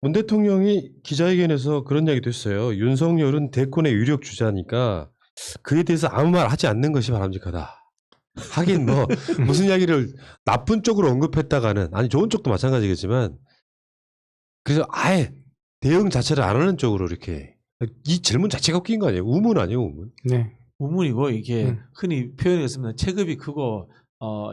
문 대통령이 기자회견에서 그런 이야기도 했어요. 윤석열은 대권의 유력 주자니까 그에 대해서 아무 말 하지 않는 것이 바람직하다. 하긴 뭐 무슨 이야기를 나쁜 쪽으로 언급했다가는 아니 좋은 쪽도 마찬가지겠지만 그래서 아예 대응 자체를 안 하는 쪽으로 이렇게 이 질문 자체가 웃긴 거 아니에요? 우문 아니에요, 우문? 네. 우문이고 이게 흔히 표현했습니다. 체급이 크고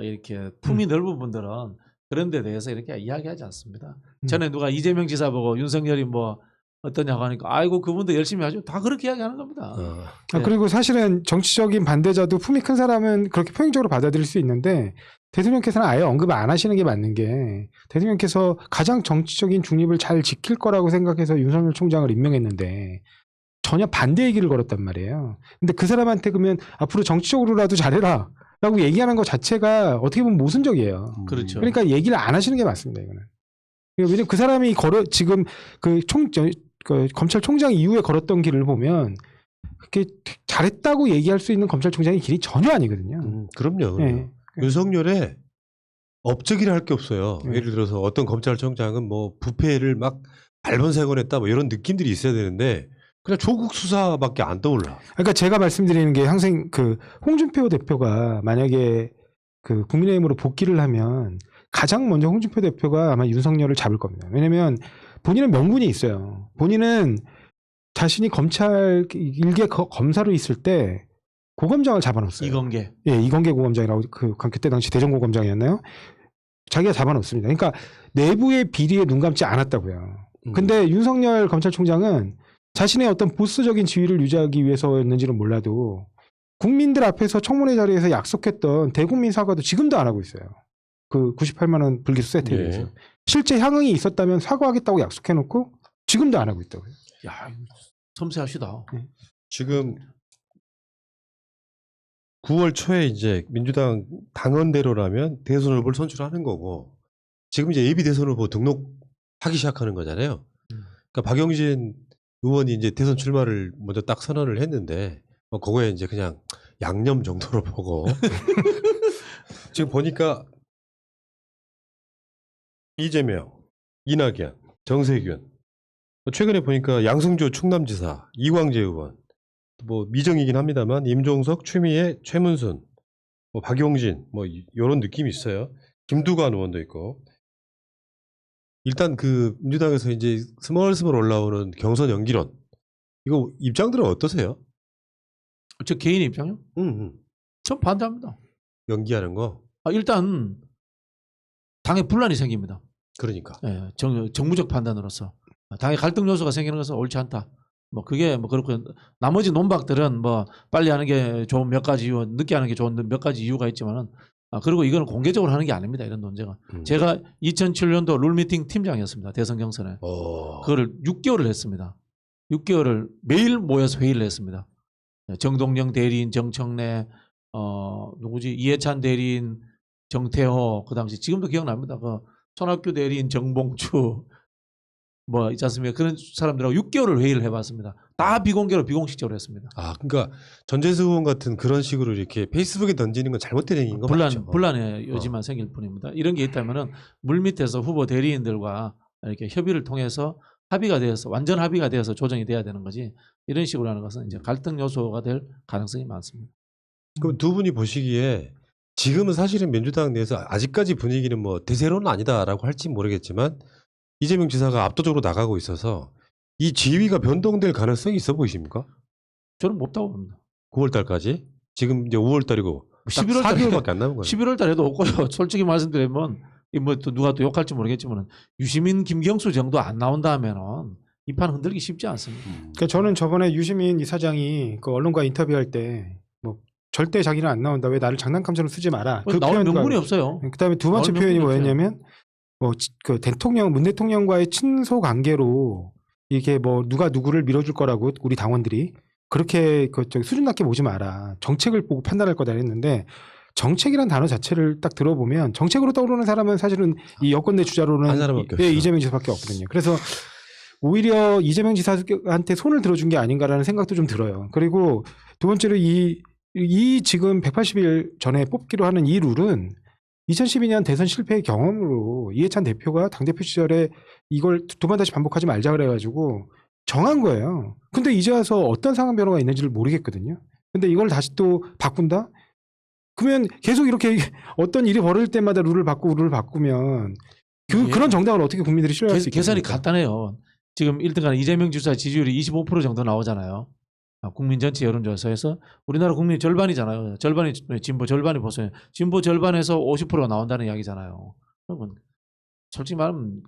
이렇게 품이 넓은 분들은 그런 데 대해서 이렇게 이야기하지 않습니다. 전에 누가 이재명 지사 보고 윤석열이 뭐 어떠냐고 하니까 아이고 그분도 열심히 하죠. 다 그렇게 이야기하는 겁니다. 네. 그리고 사실은 정치적인 반대자도 품이 큰 사람은 그렇게 평행적으로 받아들일 수 있는데 대통령께서는 아예 언급을 안 하시는 게 맞는 게 대통령께서 가장 정치적인 중립을 잘 지킬 거라고 생각해서 윤석열 총장을 임명했는데 전혀 반대 얘기를 걸었단 말이에요. 근데 그 사람한테 그러면 앞으로 정치적으로라도 잘해라 라고 얘기하는 것 자체가 어떻게 보면 모순적이에요. 그렇죠. 그러니까 얘기를 안 하시는 게 맞습니다. 이거는. 왜냐면 그 사람이 지금 그 검찰총장 이후에 걸었던 길을 보면 그렇게 잘했다고 얘기할 수 있는 검찰총장의 길이 전혀 아니거든요. 그럼요. 네. 윤석열의 업적이라 할 게 없어요. 네. 예를 들어서 어떤 검찰총장은 뭐 부패를 막 발본색원했다 뭐 이런 느낌들이 있어야 되는데 그냥 조국 수사밖에 안 떠올라. 그러니까 제가 말씀드리는 게 항상 그 홍준표 대표가 만약에 그 국민의힘으로 복귀를 하면 가장 먼저 홍준표 대표가 아마 윤석열을 잡을 겁니다. 왜냐하면 본인은 명분이 있어요. 본인은 자신이 검찰 일개 검사로 있을 때 고검장을 잡아놓았어요. 이건계. 예, 이건계 고검장이라고 그때 당시 대전고검장이었나요? 자기가 잡아놓습니다. 그러니까 내부의 비리에 눈 감지 않았다고요. 근데 윤석열 검찰총장은 자신의 어떤 보수적인 지위를 유지하기 위해서였는지는 몰라도 국민들 앞에서 청문회 자리에서 약속했던 대국민 사과도 지금도 안 하고 있어요. 그 98만 원 불기소 세트에 대해서. 네. 실제 향응이 있었다면 사과하겠다고 약속해놓고 지금도 안 하고 있다고요. 야, 섬세하시다. 지금 9월 초에 이제 민주당 당원대로라면 대선 후보를 선출하는 거고 지금 이제 예비 대선 후보 등록하기 시작하는 거잖아요. 그러니까 박용진 의원이 이제 대선 출마를 먼저 딱 선언을 했는데 뭐 그거에 이제 그냥 양념 정도로 보고 지금 보니까 이재명, 이낙연, 정세균 최근에 보니까 양승조 충남지사, 이광재 의원 뭐 미정이긴 합니다만 임종석, 추미애, 최문순, 뭐 박용진 뭐 이런 느낌이 있어요. 김두관 의원도 있고 일단 그 민주당에서 이제 스멀스멀 올라오는 경선 연기론 이거 입장들은 어떠세요? 저 개인 입장요? 전 반대합니다. 연기하는 거? 일단 당에 분란이 생깁니다. 그러니까. 예, 정무적 판단으로서 당의 갈등 요소가 생기는 것은 옳지 않다. 뭐 그게 뭐 그렇고 나머지 논박들은 뭐 빨리 하는 게 좋은 몇 가지 이유, 늦게 하는 게 좋은 몇 가지 이유가 있지만은 그리고 이거는 공개적으로 하는 게 아닙니다. 이런 논쟁은. 제가 2007년도 룰미팅 팀장이었습니다. 대선 경선에. 그거를 6개월을 했습니다. 6개월을 매일 모여서 회의를 했습니다. 정동영 대리인, 정청래, 누구지 이해찬 대리인, 정태호 그 당시 지금도 기억납니다. 그 손학규 대리인, 정봉주 뭐 있지 않습니까? 그런 사람들하고 6개월을 회의를 해봤습니다. 다 비공개로 비공식적으로 했습니다. 그러니까 전재수 의원 같은 그런 식으로 이렇게 페이스북에 던지는 건 잘못된 얘기인 거 맞죠? 분란의 여지만 생길 뿐입니다. 이런 게 있다면은 물밑에서 후보 대리인들과 이렇게 협의를 통해서 합의가 되어서 완전 합의가 되어서 조정이 돼야 되는 거지. 이런 식으로 하는 것은 이제 갈등 요소가 될 가능성이 많습니다. 그럼 두 분이 보시기에 지금은 사실은 민주당 내에서 아직까지 분위기는 뭐 대세로는 아니다라고 할지 모르겠지만 이재명 지사가 압도적으로 나가고 있어서 이 지위가 변동될 가능성이 있어 보이십니까? 저는 없다고 봅니다. 9월 달까지? 지금 이제 5월 달이고 11월 달에 4개월밖에 안 남은 거예요. 11월 달에도 없고요. 솔직히 말씀드리면 뭐 또 누가 또 욕할지 모르겠지만 유시민, 김경수 정도 안 나온다 하면은 이 판 흔들기 쉽지 않습니다. 그러니까 저는 저번에 유시민 이사장이 그 언론과 인터뷰할 때 뭐 절대 자기는 안 나온다. 왜 나를 장난감처럼 쓰지 마라. 그 나올 표현과 명분이 없어요. 그다음에 두 번째 나올 표현이 명분이 뭐였냐면 뭐 그 문 대통령과의 친소 관계로 이게 뭐 누가 누구를 밀어줄 거라고 우리 당원들이 그렇게 수준 낮게 보지 마라. 정책을 보고 판단할 거다 했는데 정책이란 단어 자체를 딱 들어보면 정책으로 떠오르는 사람은 사실은 이 여권 내 주자로는 한 사람밖에 없어요. 이재명 지사밖에 없거든요. 그래서 오히려 이재명 지사한테 손을 들어준 게 아닌가라는 생각도 좀 들어요. 그리고 두 번째로 이 지금 180일 전에 뽑기로 하는 이 룰은 2012년 대선 실패의 경험으로 이해찬 대표가 당대표 시절에 이걸 두 번 다시 반복하지 말자 그래가지고 정한 거예요. 근데 이제 와서 어떤 상황 변화가 있는지를 모르겠거든요. 근데 이걸 다시 또 바꾼다? 그러면 계속 이렇게 어떤 일이 벌어질 때마다 룰을 바꾸면 예. 그런 정당을 어떻게 국민들이 신뢰할 수 계산이 있겠습니까? 간단해요. 지금 1등간 이재명 지사 지지율이 25% 정도 나오잖아요. 국민 전체 여론조사에서 우리나라 국민이 절반이잖아요. 절반이 진보, 절반이 보수예요. 진보 절반에서 50%가 나온다는 이야기잖아요. 그러면 솔직히 말하면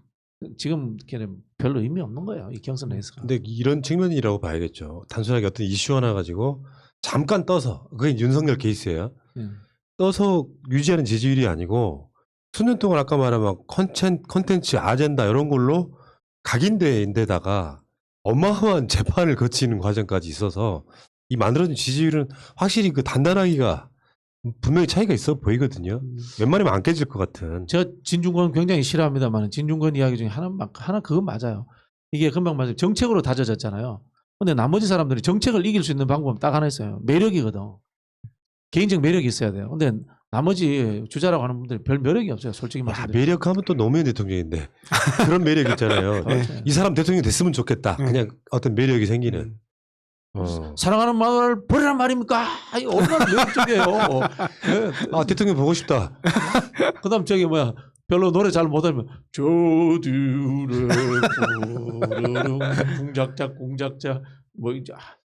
지금 걔는 별로 의미 없는 거예요. 이 경선 레이스가. 근데 이런 측면이라고 봐야겠죠. 단순하게 어떤 이슈 하나 가지고 잠깐 떠서 그게 윤석열 케이스예요. 떠서 유지하는 지지율이 아니고 수년 동안 아까 말한 막 컨텐츠 아젠다 이런 걸로 각인데다가 어마어마한 재판을 거치는 과정까지 있어서 이 만들어진 지지율은 확실히 그 단단하기가 분명히 차이가 있어 보이거든요. 웬만하면 안 깨질 것 같은. 저 진중권 굉장히 싫어합니다만 진중권 이야기 중에 하나 그건 맞아요. 이게 금방 맞아요. 정책으로 다져졌잖아요. 근데 나머지 사람들이 정책을 이길 수 있는 방법은 딱 하나 있어요. 매력이거든. 개인적 매력이 있어야 돼요. 근데 나머지 주자라고 하는 분들이 별 매력이 없어요. 솔직히 야, 말씀드리면. 매력하면 또 노무현 대통령인데 그런 매력 있잖아요. 이 사람 대통령 됐으면 좋겠다. 그냥 어떤 매력이 생기는. 사랑하는 말을 버리란 말입니까? 이거 얼마나 매력적이에요. 아 대통령 보고 싶다. 그다음 저기 뭐야 별로 노래 잘 못하면 저들의 부르릉 궁작자 뭐 이제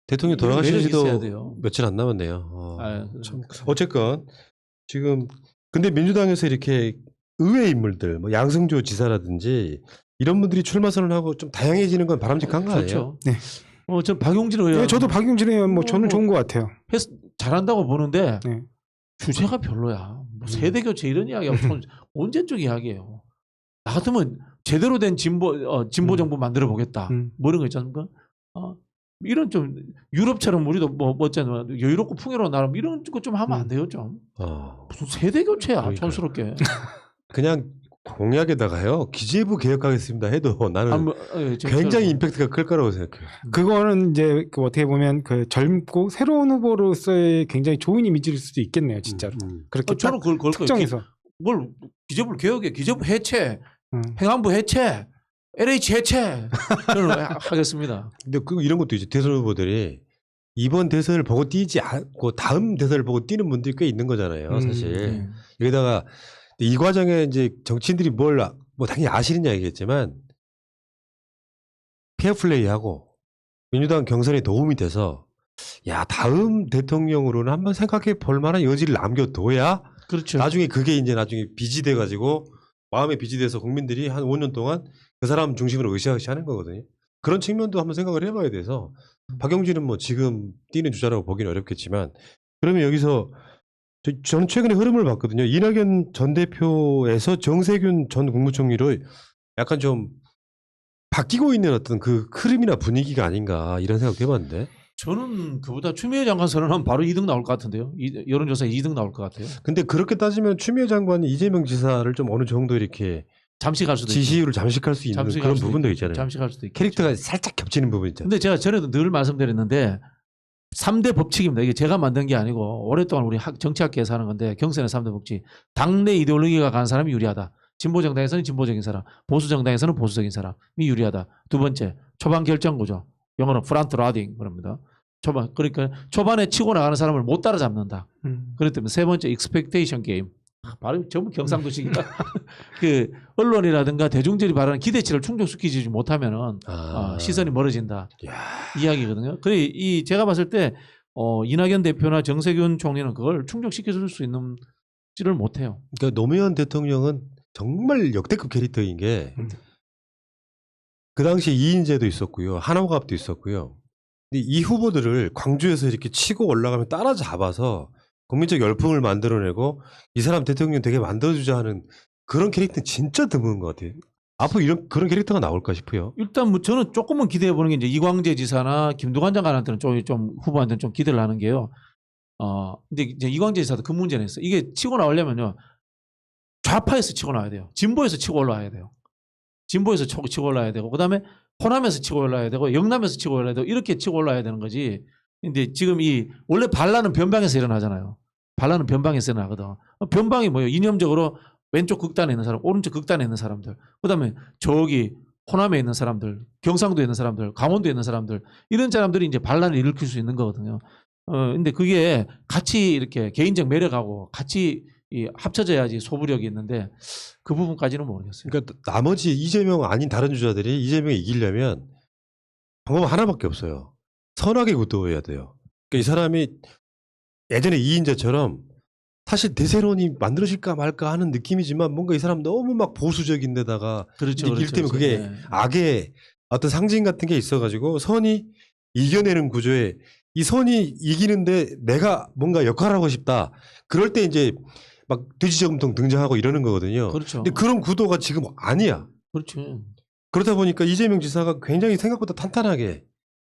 대통령 이런 돌아가신 매력이 있어야 지도 돼요. 며칠 안 남았네요. 아유, 참. 어쨌건 지금 근데 민주당에서 이렇게 의외 인물들 뭐 양승조 지사라든지 이런 분들이 출마 선언하고 좀 다양해지는 건 바람직한 거 아니에요? 그렇죠. 네. 전 박용진 의원 네, 저도 박용진 의원 뭐 저는 좋은 것 같아요. 잘한다고 보는데 네. 주제가 별로야. 뭐 세대 교체 이런 이야기하고 언제적 이야기예요. 나 같으면 제대로 된 진보 정부 만들어 보겠다. 뭐 이런 거 있지 않습니까? 이런 좀 유럽처럼 우리도 뭐 어쩌나 여유롭고 풍요로운 나라 이런 거 좀 하면 안 돼요 좀. 무슨 세대 교체야 그러니까요. 촌스럽게. 그냥 공약에다가요 기재부 개혁하겠습니다 해도 나는 굉장히 임팩트가 클 거라고 생각해요. 그거는 이제 그 어떻게 보면 그 젊고 새로운 후보로서의 굉장히 좋은 이미지일 수도 있겠네요, 진짜로. 그렇게 저는 그걸 걸 거예요. 특정해서. 뭘 기재부를 개혁해? 기재부 해체, 음. 행안부 해체, LH 해체. 저는 하겠습니다. 근데 이런 것도 이제 대선 후보들이 이번 대선을 보고 뛰지 않고 다음 대선을 보고 뛰는 분들이 꽤 있는 거잖아요, 사실. 네. 여기다가 이 과정에 이제 정치인들이 뭐 당연히 아시는 이야기겠지만 페어 플레이하고 민주당 경선에 도움이 돼서 야 다음 대통령으로는 한번 생각해 볼 만한 여지를 남겨둬야 그렇죠. 나중에 그게 이제 나중에 빚이 돼가지고 마음에 빚이 돼서 국민들이 한 5년 동안 그 사람 중심으로 으쌰으쌰 하는 거거든요. 그런 측면도 한번 생각을 해봐야 돼서 박용진은 뭐 지금 뛰는 주자라고 보기는 어렵겠지만 그러면 여기서 저는 최근에 흐름을 봤거든요. 이낙연 전 대표에서 정세균 전 국무총리로 약간 좀 바뀌고 있는 어떤 그 흐름이나 분위기가 아닌가 이런 생각도 해봤는데. 저는 그보다 추미애 장관 선언하면 바로 2등 나올 것 같은데요. 여론조사에 2등 나올 것 같아요. 근데 그렇게 따지면 추미애 장관이 이재명 지사를 좀 어느 정도 이렇게 잠시 갈 수도 지지율을 잠식할 수 있는 그런 부분도 있잖아요. 잠시 갈 수도 있고. 캐릭터가 살짝 겹치는 부분 있잖아요. 근데 제가 전에도 늘 말씀드렸는데 3대 법칙입니다. 이게 제가 만든 게 아니고 오랫동안 우리 정치학계에서 하는 건데 경선의 3대 법칙. 당내 이데올로기가 강한 사람이 유리하다. 진보 정당에서는 진보적인 사람, 보수 정당에서는 보수적인 사람이 유리하다. 두 번째, 초반 결정구조. 영어로 프란트 라딩 그럽니다. 그러니까 초반에 치고 나가는 사람을 못 따라잡는다. 그렇기 때문에 세 번째, 익스펙테이션 게임. 바로 전부 경상도식이다. 그 언론이라든가 대중들이 바라는 기대치를 충족시키지 못하면은 시선이 멀어진다. 이야기거든요. 그래 제가 봤을 때 이낙연 대표나 정세균 총리는 그걸 충족시켜줄 수 있는지를 못해요. 그러니까 노무현 대통령은 정말 역대급 캐릭터인 게 그 당시에 이인재도 있었고요. 한호갑도 있었고요. 근데 이 후보들을 광주에서 이렇게 치고 올라가면 따라잡아서 국민적 열풍을 만들어내고 이 사람 대통령 되게 만들어주자 하는 그런 캐릭터는 진짜 드문 것 같아요. 앞으로 그런 캐릭터가 나올까 싶어요. 일단 뭐 저는 조금은 기대해 보는 게 이제 이광재 지사나 김두관 장관한테는 좀 후보한테는 좀 기대를 하는 게요. 근데 이제 이광재 지사도 그 문제는 있어. 이게 치고 나오려면요. 좌파에서 치고 나와야 돼요. 진보에서 치고 올라와야 돼요. 진보에서 치고 올라와야 되고 그다음에 호남에서 치고 올라와야 되고 영남에서 치고 올라와야 되고 이렇게 치고 올라와야 되는 거지. 근데 지금 원래 반란은 변방에서 일어나잖아요. 반란은 변방에서 일어나거든. 변방이 뭐예요? 이념적으로 왼쪽 극단에 있는 사람, 오른쪽 극단에 있는 사람들. 그다음에 저기 호남에 있는 사람들, 경상도에 있는 사람들, 강원도에 있는 사람들 이런 사람들이 이제 반란을 일으킬 수 있는 거거든요. 근데 그게 같이 이렇게 개인적 매력하고 같이 합쳐져야지 소부력이 있는데 그 부분까지는 모르겠어요. 그러니까 나머지 이재명 아닌 다른 주자들이 이재명이 이기려면 방법 하나밖에 없어요. 선하게 구도해야 돼요. 그러니까 이 사람이 예전에 이인재처럼 사실 대세론이 만들어질까 말까 하는 느낌이지만 뭔가 이 사람 너무 막 보수적인 데다가 그렇죠. 이제 이를테면 그게 네. 악의 어떤 상징 같은 게 있어가지고 선이 이겨내는 구조에 이 선이 이기는데 내가 뭔가 역할을 하고 싶다. 그럴 때 이제 막 돼지저금통 등장하고 이러는 거거든요. 그렇죠. 근데 그런 구도가 지금 아니야. 그렇죠. 그러다 보니까 이재명 지사가 굉장히 생각보다 탄탄하게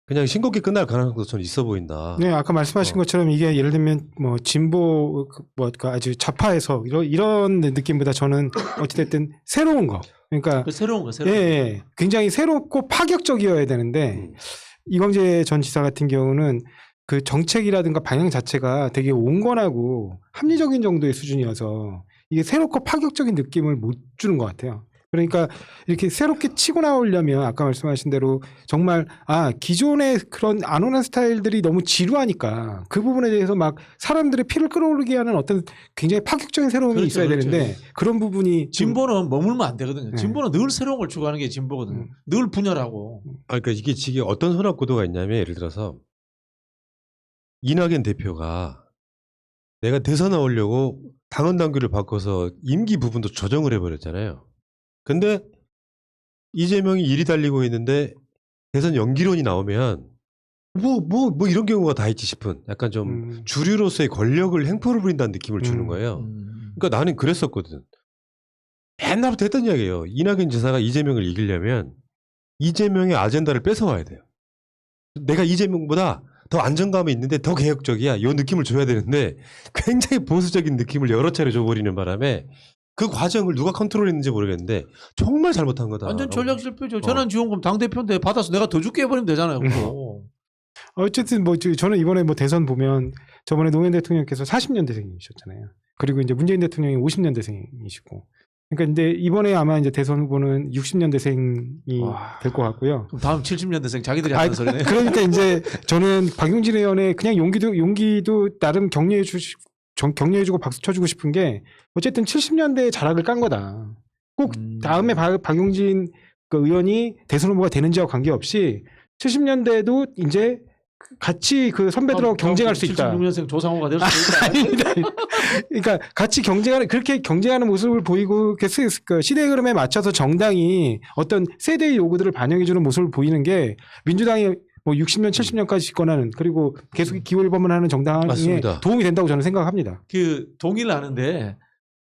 그냥 싱겁게 끝날 가능성도 저는 있어 보인다. 네, 아까 말씀하신 것처럼 이게 예를 들면 뭐 진보 뭐까 아주 좌파에서 이런 느낌보다 저는 어찌됐든 새로운 거. 그러니까 그 새로운 거, 예, 새로운 거. 예, 굉장히 새롭고 파격적이어야 되는데 이광재 전 지사 같은 경우는 그 정책이라든가 방향 자체가 되게 온건하고 합리적인 정도의 수준이어서 이게 새롭고 파격적인 느낌을 못 주는 것 같아요. 그러니까 이렇게 새롭게 치고 나오려면 아까 말씀하신 대로 정말 기존의 그런 안 오는 스타일들이 너무 지루하니까 그 부분에 대해서 막 사람들의 피를 끌어오르게 하는 어떤 굉장히 파격적인 새로움이 그렇죠, 있어야 그렇죠. 되는데 그런 부분이 좀 진보는 머물면 안 되거든요. 네. 진보는 늘 새로운 걸 추구하는 게 진보거든요. 늘 분열하고. 그러니까 이게 어떤 선악 구도가 있냐면 예를 들어서 이낙연 대표가 내가 대선 나오려고 당헌 당규를 바꿔서 임기 부분도 조정을 해버렸잖아요. 근데 이재명이 일이 달리고 있는데 대선 연기론이 나오면 뭐 이런 경우가 다 있지 싶은 약간 좀 주류로서의 권력을 횡포를 부린다는 느낌을 주는 거예요. 그러니까 나는 그랬었거든. 옛날부터 했던 이야기예요. 이낙연 지사가 이재명을 이기려면 이재명의 아젠다를 뺏어와야 돼요. 내가 이재명보다 더 안정감이 있는데 더 개혁적이야. 이 느낌을 줘야 되는데 굉장히 보수적인 느낌을 여러 차례 줘버리는 바람에 그 과정을 누가 컨트롤했는지 모르겠는데 정말 잘못한 거다. 완전 전략 실패죠. 전환지원금 당대표인데 받아서 내가 더 줄게 해버리면 되잖아요. 그거. 어쨌든 뭐 저는 이번에 뭐 대선 보면 저번에 노무현 대통령께서 40년대생이셨잖아요. 그리고 이제 문재인 대통령이 50년대생이시고. 그러니까 근데 이번에 아마 이제 대선 후보는 60년대생이 될 것 같고요. 그럼 다음 70년대생 자기들이 하는 소리네. 그러니까 이제 저는 박용진 의원의 그냥 용기도 나름 격려해주고 박수 쳐주고 싶은 게 어쨌든 70년대에 자락을 깐 거다. 꼭 다음에 박용진 그 의원이 대선 후보가 되는지와 관계없이 70년대에도 이제 같이 그 선배들하고 경쟁할 수 있다. 76년생 조상호가 될 수 있다. 아닙니다. 그러니까 같이 그렇게 경쟁하는 모습을 보이고 그 시대의 흐름에 맞춰서 정당이 어떤 세대의 요구들을 반영해주는 모습을 보이는 게 민주당이 뭐 60년, 70년까지 집권하는 그리고 계속 기울범을 정당에 맞습니다. 도움이 된다고 저는 생각합니다. 그 동의를 하는데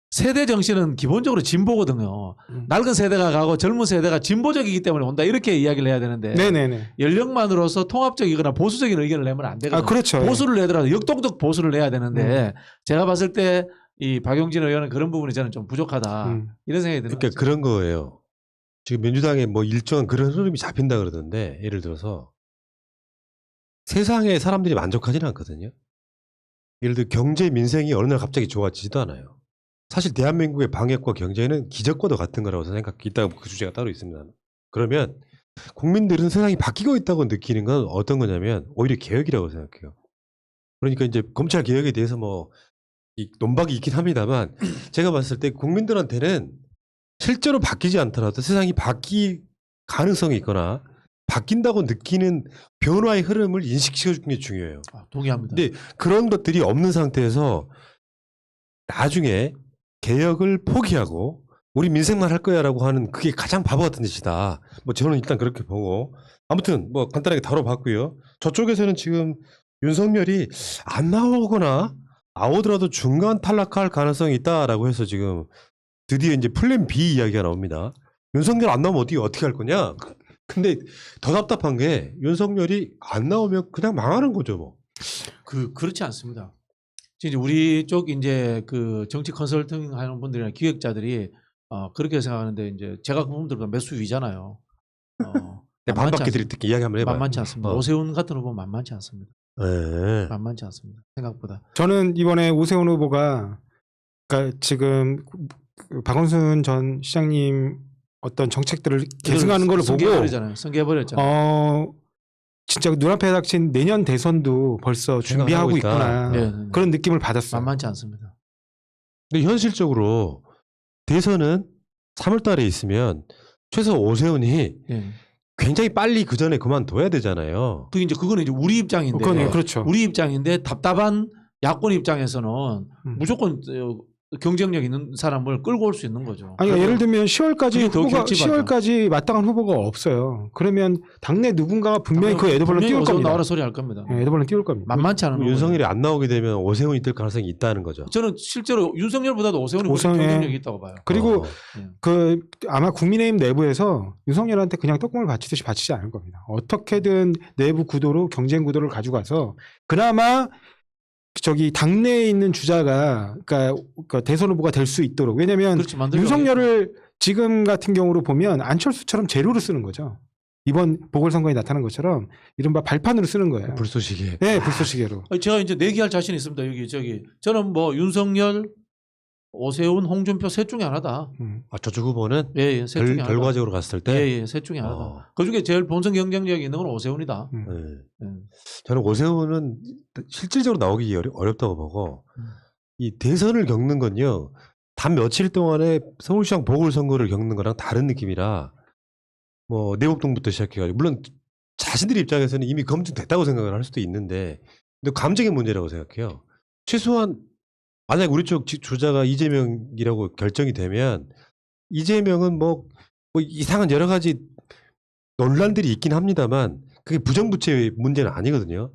세대 정신은 기본적으로 진보거든요. 낡은 세대가 가고 젊은 세대가 진보적이기 때문에 온다 이렇게 이야기를 해야 되는데 네네네. 연령만으로서 통합적이거나 보수적인 의견을 내면 안 되거든요. 그렇죠. 보수를 내더라도 역동적 보수를 내야 되는데 제가 봤을 때 이 박용진 의원은 그런 부분이 저는 좀 부족하다 이런 생각이 드는 그러니까 거죠. 그런 거예요. 지금 민주당에 뭐 일정한 그런 흐름이 잡힌다 그러던데 예를 들어서 세상에 사람들이 만족하지는 않거든요. 예를 들어 경제 민생이 어느 날 갑자기 좋아지지도 않아요. 사실 대한민국의 방역과 경제는 기적과도 같은 거라고 생각이 있다고 그 주제가 따로 있습니다. 그러면 국민들은 세상이 바뀌고 있다고 느끼는 건 어떤 거냐면 오히려 개혁이라고 생각해요. 그러니까 이제 검찰 개혁에 대해서 뭐 논박이 있긴 합니다만 제가 봤을 때 국민들한테는 실제로 바뀌지 않더라도 세상이 바뀔 가능성이 있거나 바뀐다고 느끼는 변화의 흐름을 인식시켜주는 게 중요해요. 동의합니다. 근데 그런 것들이 없는 상태에서 나중에 개혁을 포기하고 우리 민생만 할 거야라고 하는 그게 가장 바보 같은 짓이다. 뭐 저는 일단 그렇게 보고 아무튼 뭐 간단하게 다뤄봤고요. 저쪽에서는 지금 윤석열이 안 나오거나 나오더라도 중간 탈락할 가능성이 있다라고 해서 지금 드디어 이제 플랜 B 이야기가 나옵니다. 윤석열 안 나오면 어떻게 할 거냐? 근데 더 답답한 게 윤석열이 안 나오면 그냥 망하는 거죠, 뭐. 그렇지 않습니다. 이제 우리 쪽 이제 그 정치 컨설팅 하는 분들이나 기획자들이 그렇게 생각하는데 이제 제가 그 부분들보다 매수 위잖아요. 반바퀴들이 특히 이야기 한번 해봐요. 만만치 않습니다. 오세훈 같은 후보 만만치 않습니다. 네. 만만치 않습니다. 생각보다. 저는 이번에 오세훈 후보가 그러니까 지금 박원순 전 시장님 어떤 정책들을 계승하는 걸 보고 승계해버렸잖아요. 진짜 눈앞에 닥친 내년 대선도 벌써 준비하고 있구나 네. 그런 느낌을 받았어요. 만만치 않습니다. 근데 현실적으로 대선은 3월 달에 있으면 최소 오세훈이 예. 굉장히 빨리 그 전에 그만둬야 되잖아요. 그거는 이제 우리 입장인데. 그렇죠. 우리 입장인데 답답한 야권 입장에서는 무조건 경쟁력 있는 사람을 끌고 올 수 있는 거죠. 아니, 그러니까 예를 들면 10월까지 그게 더 마땅한 후보가 없어요. 그러면 당내 누군가가 분명히 그 에드벌룬 띄울 겁니다. 나오라 소리 할 겁니다. 네, 에드벌룬 띄울 겁니다. 만만치 않은 거예요. 윤석열이 안 나오게 되면 오세훈이 뜰 가능성이 있다는 거죠. 저는 실제로 윤석열보다도 오세훈이 훨씬 경쟁력이 있다고 봐요. 그리고 예. 아마 국민의힘 내부에서 윤석열한테 그냥 떡국물 바치듯이 바치지 않을 겁니다. 어떻게든 내부 구도로 경쟁 구도를 가져가서 그나마 당내에 있는 주자가 그러니까 대선 후보가 될 수 있도록. 왜냐하면 윤석열을 지금 같은 경우로 보면 안철수처럼 재료로 쓰는 거죠. 이번 보궐선거에 나타난 것처럼 이른바 발판으로 쓰는 거예요. 불쏘시개. 네, 불쏘시개로. 제가 이제 내기할 자신이 있습니다. 저는 뭐 윤석열, 오세훈, 홍준표 셋 중에 하나다. 저쪽 후보는 예, 셋 중에 하나다. 결과적으로 갔을 때 예, 셋 중에 하나다. 그 중에 제일 본선 경쟁력이 있는 건 오세훈이다. 저는 오세훈은 실질적으로 나오기 어렵다고 보고 이 대선을 겪는 건요. 단 며칠 동안에 서울시장 보궐선거를 겪는 거랑 다른 느낌이라 뭐 내곡동부터 시작해가지고 물론 자신들 입장에서는 이미 검증됐다고 생각을 할 수도 있는데 근데 감정의 문제라고 생각해요. 최소한 만약 우리 쪽 주자가 이재명이라고 결정이 되면 이재명은 뭐 이상한 여러 가지 논란들이 있긴 합니다만 그게 부정부패의 문제는 아니거든요.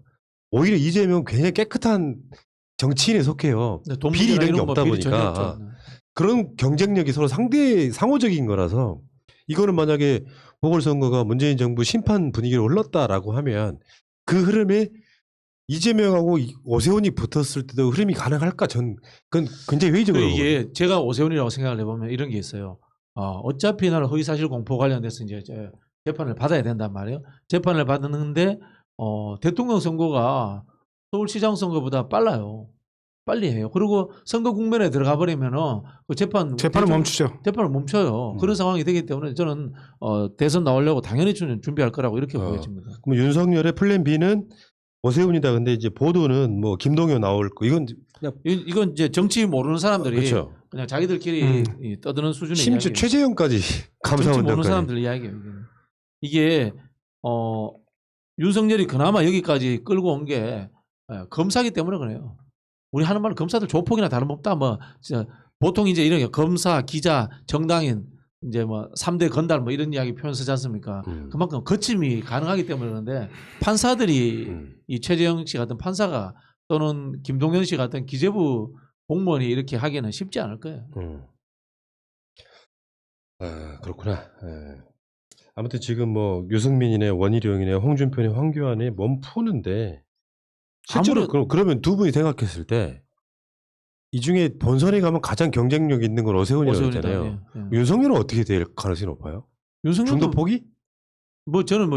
오히려 이재명은 굉장히 깨끗한 정치인에 속해요. 비리 이런 게 없다 보니까 그런 경쟁력이 서로 상호적인 거라서 이거는 만약에 보궐선거가 문재인 정부 심판 분위기로 흘렀다라고 하면 그 흐름에 이재명하고 오세훈이 붙었을 때도 흐름이 가능할까? 그건 굉장히 회의적으로. 이게 제가 오세훈이라고 생각을 해보면 이런 게 있어요. 어차피 나는 허위사실 공포 관련돼서 이제 재판을 받아야 된단 말이에요. 재판을 받는데 대통령 선거가 서울시장 선거보다 빨라요. 빨리 해요. 그리고 선거 국면에 들어가 버리면은 그 재판을 멈추죠. 재판을 멈춰요. 그런 상황이 되기 때문에 저는 대선 나오려고 당연히 준비할 거라고 이렇게 보여집니다. 그럼 윤석열의 플랜 B는 오세훈이다. 근데 이제 보도는 뭐 김동연 나올 거 이건 이제 정치 모르는 사람들이 그렇죠. 그냥 자기들끼리 떠드는 수준의 심지어 이야기예요. 최재형까지 정치 감사원장까지. 모르는 사람들 이야기예요. 이게 윤석열이 그나마 여기까지 끌고 온 게 검사기 때문에 그래요. 우리 하는 말은 검사들 조폭이나 다름없다. 뭐 진짜 보통 이제 이런 게 검사, 기자, 정당인 이제 뭐 3대 건달 뭐 이런 이야기 표현 쓰지 않습니까? 그만큼 거침이 가능하기 때문에 그런데 판사들이 이 최재형 씨 같은 판사가 또는 김동연 씨 같은 기재부 공무원이 이렇게 하기는 쉽지 않을 거예요. 그렇구나. 아무튼 지금 뭐 유승민이네 원희룡이네 홍준표네 황교안이 몸 푸는데 실제로 그러면 두 분이 생각했을 때 이 중에 본선에 가면 가장 경쟁력 있는 건 오세훈이라고 했잖아요. 윤석열은 어떻게 될 가능성이 높아요? 중도 포기? 뭐 저는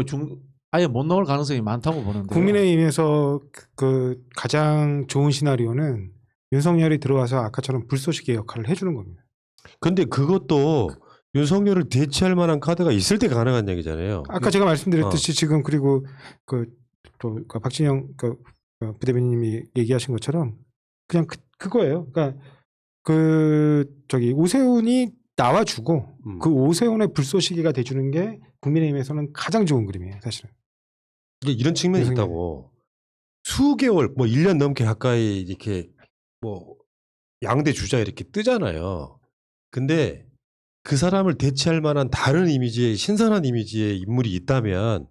아예 못 나올 가능성이 많다고 보는데. 국민의힘에서 그 가장 좋은 시나리오는 윤석열이 들어와서 아까처럼 불쏘시개 역할을 해주는 겁니다. 근데 그것도 윤석열을 대체할 만한 카드가 있을 때 가능한 얘기잖아요. 아까 제가 말씀드렸듯이 지금 그리고 박진영 부대변인님이 얘기하신 것처럼 그냥 그거예요. 그러니까 오세훈이 나와주고 그 오세훈의 불쏘시개가 돼주는 게 국민의힘에서는 가장 좋은 그림이에요, 사실은. 이런 측면이 있다고. 수개월, 뭐 1년 넘게 가까이 이렇게 뭐 양대 주자 이렇게 뜨잖아요. 근데 그 사람을 대체할 만한 다른 이미지의 신선한 이미지의 인물이 있다면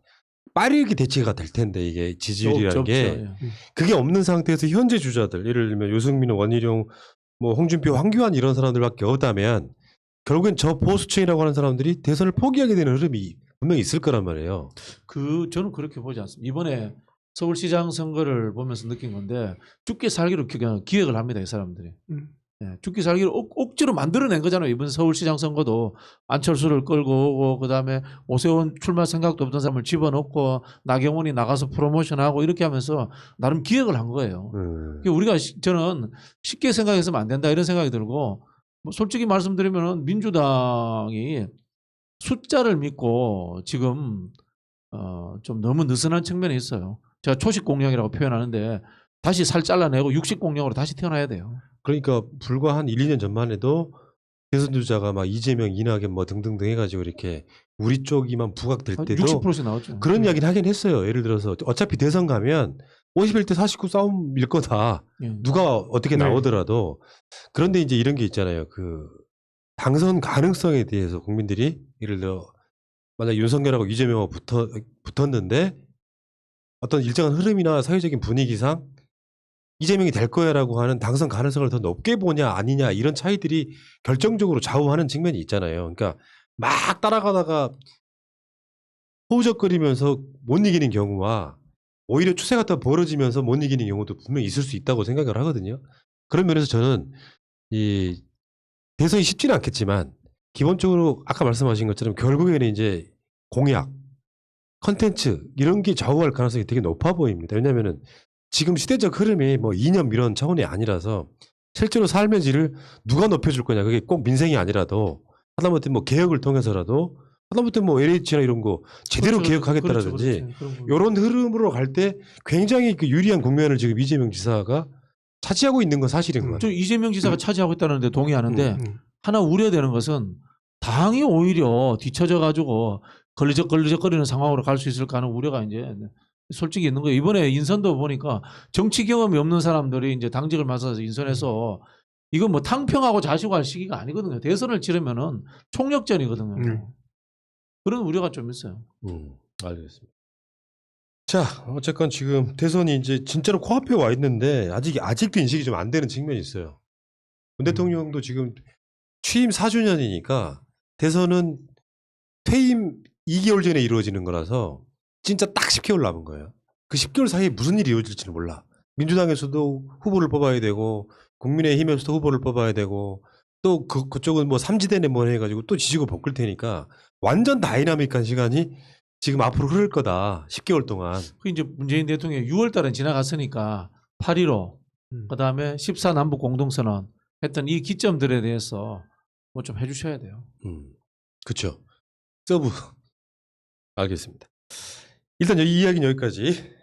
빠르게 대체가 될 텐데 이게 지지율이라는 게 그게 없는 상태에서 현재 주자들 예를 들면 유승민, 원희룡, 뭐 홍준표, 황교안 이런 사람들밖에 없다면 결국엔 저 보수층이라고 하는 사람들이 대선을 포기하게 되는 흐름이 분명히 있을 거란 말이에요. 저는 그렇게 보지 않습니다. 이번에 서울시장 선거를 보면서 느낀 건데 죽기 살기로 기획을 합니다, 이 사람들이. 죽기 살기로 억지로 만들어낸 거잖아요. 이번 서울시장 선거도 안철수를 끌고 오고 그다음에 오세훈 출마 생각도 없던 사람을 집어넣고 나경원이 나가서 프로모션하고 이렇게 하면서 나름 기획을 한 거예요. 저는 쉽게 생각해서는 안 된다 이런 생각이 들고 뭐 솔직히 말씀드리면 민주당이 숫자를 믿고 지금 좀 너무 느슨한 측면이 있어요. 제가 초식 공룡이라고 표현하는데 다시 살 잘라내고 육식 공룡으로 다시 태어나야 돼요. 그러니까 불과 한 1, 2년 전만 해도 대선 주자가 막 이재명, 이낙연 뭐 등등등 해가지고 이렇게 우리 쪽이만 부각될 때도 60%씩 나왔죠. 그런 이야기는 하긴 했어요. 예를 들어서 어차피 대선 가면 51대 49 싸움일 거다. 예. 누가 어떻게 네. 나오더라도. 그런데 이제 이런 게 있잖아요. 그 당선 가능성에 대해서 국민들이 예를 들어 만약 윤석열하고 이재명하고 붙었는데 어떤 일정한 흐름이나 사회적인 분위기상 이재명이 될 거야라고 하는 당선 가능성을 더 높게 보냐 아니냐 이런 차이들이 결정적으로 좌우하는 측면이 있잖아요. 그러니까 막 따라가다가 허우적거리면서 못 이기는 경우와 오히려 추세가 더 벌어지면서 못 이기는 경우도 분명히 있을 수 있다고 생각을 하거든요. 그런 면에서 저는 이 대선이 쉽지는 않겠지만 기본적으로 아까 말씀하신 것처럼 결국에는 이제 공약, 컨텐츠 이런 게 좌우할 가능성이 되게 높아 보입니다. 왜냐하면은 지금 시대적 흐름이 뭐 이념 이런 차원이 아니라서 실제로 삶의 질을 누가 높여줄 거냐 그게 꼭 민생이 아니라도 하다못해 뭐 개혁을 통해서라도 하다못해 뭐 LH나 이런 거 제대로 그렇죠, 개혁하겠다라든지 그렇죠. 그런 거. 이런 흐름으로 갈 때 굉장히 그 유리한 국면을 지금 이재명 지사가 차지하고 있는 건 사실인 것 저 같아요. 이재명 지사가 차지하고 있다는데 동의하는데 하나 우려되는 것은 당이 오히려 뒤처져 가지고 걸리적거리는 상황으로 갈 수 있을까 하는 우려가 이제 솔직히 있는 거예요. 이번에 인선도 보니까 정치 경험이 없는 사람들이 이제 당직을 맡아서 인선해서 이건 뭐 탕평하고 자시고 할 시기가 아니거든요. 대선을 치르면은 총력전이거든요. 그런 우려가 좀 있어요. 알겠습니다. 자, 어쨌건 지금 대선이 이제 진짜로 코앞에 와 있는데 아직도 인식이 좀 안 되는 측면이 있어요. 문 대통령도 지금 취임 4주년이니까 대선은 퇴임 2개월 전에 이루어지는 거라서 진짜 딱 10개월 남은 거예요. 그 10개월 사이에 무슨 일이 이루어질지는 몰라. 민주당에서도 후보를 뽑아야 되고 국민의힘에서도 후보를 뽑아야 되고 또 그쪽은 뭐 삼지대네 뭐 해가지고 또 지지고 볶을 테니까 완전 다이나믹한 시간이 지금 앞으로 흐를 거다. 10개월 동안. 그 이제 문재인 대통령이 6월 달은 지나갔으니까 8.15 그다음에 14 남북 공동선언 했던 이 기점들에 대해서 뭐 좀 해주셔야 돼요. 그렇죠. 서브. 알겠습니다. 일단 이 이야기는 여기까지.